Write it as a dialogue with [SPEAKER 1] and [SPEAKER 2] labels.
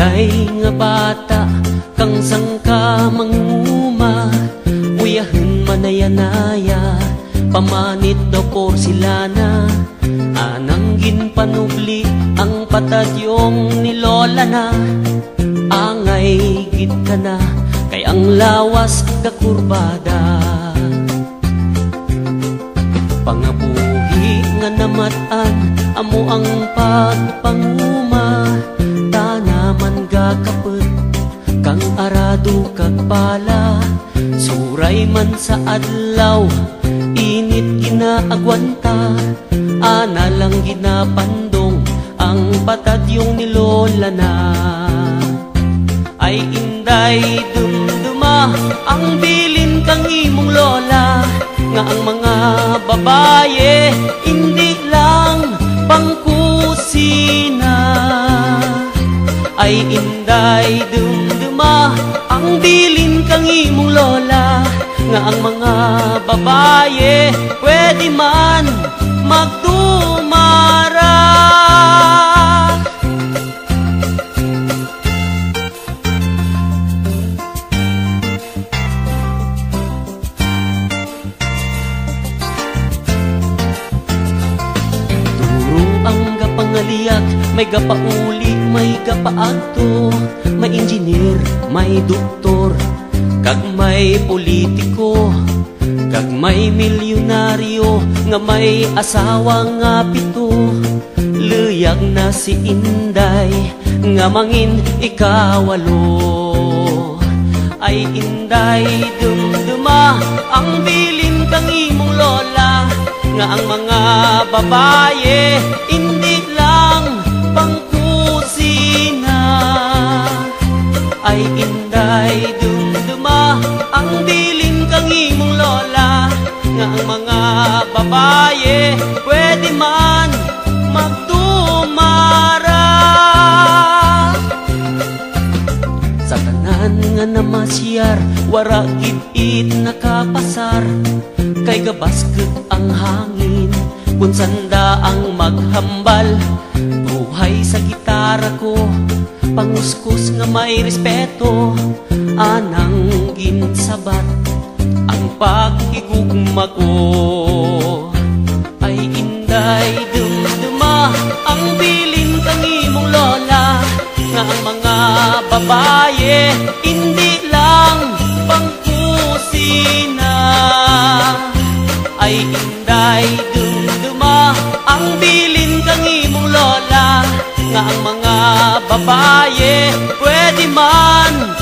[SPEAKER 1] Day nga bata kang sangka manguma, uyahen manayanaya, pamanit daw porsilana. Anang ginpanubli ang patadyong ni Lola na, angay gid ka na kay ang lawas kakurbada. Pangabuhi nga namatan amo ang pagpanguma, tanaman gakapet kang arado kag pala. Suray man sa adlaw init ginaagwanta, ana lang ginapandong ang patadyong ni Lola na. Ay inday dumduma ang bilin kang imong lola, nga ang mga babaye hindi lang pangkusina. Ay inday dumduma ang bilin kang imong lola, nga ang mga babaye pwede man magdumara. Pangaliak, may gapauli, may gapaadto, may engineer, may doktor, kag may politiko, kag may milyonaryo, nga may asawa nga pito. Luyag na si Inday, nga mangin ikawalo. Ay Inday dumduma ang bilin kang imong lola, nga ang mga babaye hindi lang pangkusina. Ay inday dumduma ang bilin kang imong lola, nga ang mga babaye pwede man magdumara. Sa tanan nga namasyar, wara gid nakapasar, kay gabasket ang hangin kung sanda ang maghambal. Buhay sa gitara ko, panguskus nga may respeto, anang ginsabat ang pag-igugma ko. Ay inday dumduma ang bilin kang imong lola, nga ang mga babaye hindi lang pangkusina. Ay inday dumduma ang bilin kang imong lola, nga ang mga babaye pwede man